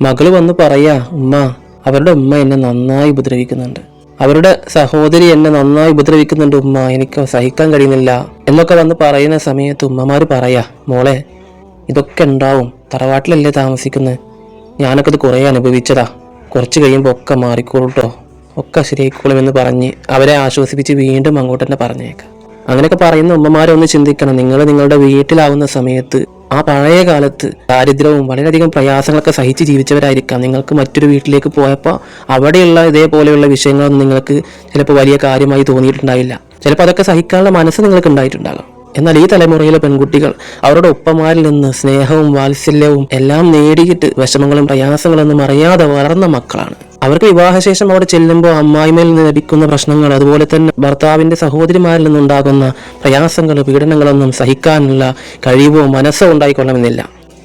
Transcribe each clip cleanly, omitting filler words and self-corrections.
മകള് വന്ന് പറയാ, ഉമ്മ അവരുടെ ഉമ്മ എന്നെ നന്നായി ഉപദ്രവിക്കുന്നുണ്ട്, അവരുടെ സഹോദരി എന്നെ നന്നായി ഉപദ്രവിക്കുന്നുണ്ട് ഉമ്മ, എനിക്ക് സഹിക്കാൻ കഴിയുന്നില്ല എന്നൊക്കെ വന്ന് പറയുന്ന സമയത്ത് ഉമ്മമാര് പറയാ, മോളെ ഇതൊക്കെ ഉണ്ടാവും, തറവാട്ടിലല്ലേ താമസിക്കുന്നത്, ഞാനൊക്കെ ഇത് കുറേ അനുഭവിച്ചതാ, കുറച്ച് കഴിയുമ്പോൾ ഒക്കെ മാറിക്കോളൂട്ടോ, ഒക്കെ ശരിയായിക്കോളും എന്ന് പറഞ്ഞ് അവരെ ആശ്വസിപ്പിച്ച് വീണ്ടും അങ്ങോട്ട് തന്നെ പറഞ്ഞേക്കാം. അങ്ങനെയൊക്കെ പറയുന്ന ഉമ്മമാരൊന്ന് ചിന്തിക്കണം, നിങ്ങളുടെ വീട്ടിലാവുന്ന സമയത്ത് ആ പഴയ കാലത്ത് ദാരിദ്ര്യവും വളരെയധികം പ്രയാസങ്ങളൊക്കെ സഹിച്ച് ജീവിച്ചവരായിരിക്കാം. നിങ്ങൾക്ക് മറ്റൊരു വീട്ടിലേക്ക് പോയപ്പോൾ അവിടെയുള്ള ഇതേപോലെയുള്ള വിഷയങ്ങളൊന്നും നിങ്ങൾക്ക് ചിലപ്പോൾ വലിയ കാര്യമായി തോന്നിയിട്ടുണ്ടാവില്ല. ചിലപ്പോൾ അതൊക്കെ സഹിക്കാനുള്ള മനസ്സ് നിങ്ങൾക്ക് ഉണ്ടായിട്ടുണ്ടാകാം. എന്നാൽ ഈ തലമുറയിലെ പെൺകുട്ടികൾ അവരുടെ ഉപ്പമാരിൽ നിന്ന് സ്നേഹവും വാത്സല്യവും എല്ലാം നേടിയിട്ട് വിഷമങ്ങളും പ്രയാസങ്ങളൊന്നും അറിയാതെ വളർന്ന മക്കളാണ്. അവർക്ക് വിവാഹശേഷം അവിടെ ചെല്ലുമ്പോൾ അമ്മായിമയിൽ നിന്ന് ലഭിക്കുന്ന പ്രശ്നങ്ങൾ, അതുപോലെ തന്നെ ഭർത്താവിന്റെ സഹോദരിമാരിൽ നിന്നുണ്ടാകുന്ന പ്രയാസങ്ങൾ, പീഡനങ്ങളൊന്നും സഹിക്കാനുള്ള കഴിവോ മനസ്സോ ഉണ്ടായിക്കൊള്ളണമെന്നില്ല.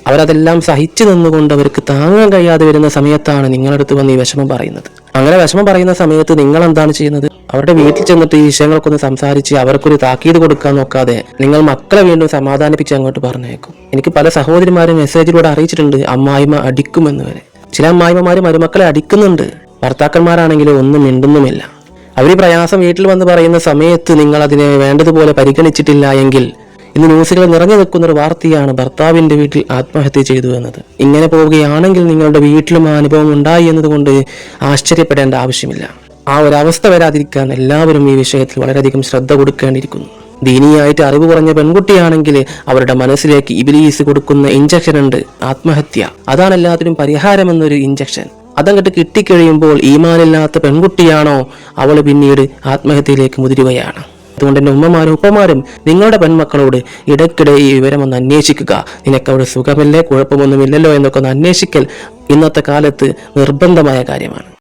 അവരതെല്ലാം സഹിച്ചു നിന്നുകൊണ്ട് അവർക്ക് താങ്ങാൻ കഴിയാതെ വരുന്ന സമയത്താണ് നിങ്ങളടുത്ത് വന്ന് ഈ വിഷമം പറയുന്നത്. അങ്ങനെ വിഷമം പറയുന്ന സമയത്ത് നിങ്ങൾ എന്താണ് ചെയ്യുന്നത്? അവരുടെ വീട്ടിൽ ചെന്നിട്ട് ഈ വിഷയങ്ങൾക്കൊന്ന് സംസാരിച്ച് അവർക്കൊരു താക്കീത് കൊടുക്കാൻ നോക്കാതെ നിങ്ങൾ മക്കളെ വീണ്ടും സമാധാനിപ്പിച്ച് അങ്ങോട്ട് പറഞ്ഞേക്കും. എനിക്ക് പല സഹോദരിമാരും മെസ്സേജിലൂടെ അറിയിച്ചിട്ടുണ്ട്, അമ്മായിമ്മ അടിക്കുമെന്ന് വരെ. ചില അമ്മായിമ്മമാര് മരുമക്കളെ അടിക്കുന്നുണ്ട്. ഭർത്താക്കന്മാരാണെങ്കിലും ഒന്നും മിണ്ടുന്നുമില്ല. അവർ ഈ പ്രയാസം വീട്ടിൽ വന്ന് പറയുന്ന സമയത്ത് നിങ്ങൾ അതിനെ വേണ്ടതുപോലെ പരിഗണിച്ചിട്ടില്ല എങ്കിൽ ഇന്ന് ന്യൂസുകൾ നിറഞ്ഞു നിൽക്കുന്ന ഒരു വാർത്തയാണ് ഭർത്താവിന്റെ വീട്ടിൽ ആത്മഹത്യ ചെയ്തു എന്നത്. ഇങ്ങനെ പോവുകയാണെങ്കിൽ നിങ്ങളുടെ വീട്ടിലും ആ അനുഭവം ഉണ്ടായി എന്നതുകൊണ്ട് ആശ്ചര്യപ്പെടേണ്ട ആവശ്യമില്ല. ആ ഒരവസ്ഥ വരാതിരിക്കാൻ എല്ലാവരും ഈ വിഷയത്തിൽ വളരെയധികം ശ്രദ്ധ കൊടുക്കേണ്ടിയിരിക്കുന്നു. ദീനിയായിട്ട് അറിവ് കുറഞ്ഞ പെൺകുട്ടിയാണെങ്കിൽ അവരുടെ മനസ്സിലേക്ക് ഇബ്ലീസ് കൊടുക്കുന്ന ഇഞ്ചക്ഷൻ ഉണ്ട്, ആത്മഹത്യ. അതാണ് എല്ലാത്തിനും പരിഹാരമെന്നൊരു ഇഞ്ചക്ഷൻ. അതങ്ങോട്ട് കിട്ടിക്കഴിയുമ്പോൾ ഈമാനില്ലാത്ത പെൺകുട്ടിയാണോ അവൾ പിന്നീട് ആത്മഹത്യയിലേക്ക് മുതിരുകയാണ്. അതുകൊണ്ട് തന്നെ ഉമ്മമാരും ഉപ്പമാരും നിങ്ങളുടെ പെൺമക്കളോട് ഇടയ്ക്കിടെ ഈ വിവരം ഒന്ന് അന്വേഷിക്കുക. നിനക്കവിടെ സുഖമില്ലേ, കുഴപ്പമൊന്നുമില്ലല്ലോ എന്നൊക്കെ ഒന്ന് അന്വേഷിക്കൽ ഇന്നത്തെ കാലത്ത് നിർബന്ധമായ കാര്യമാണ്.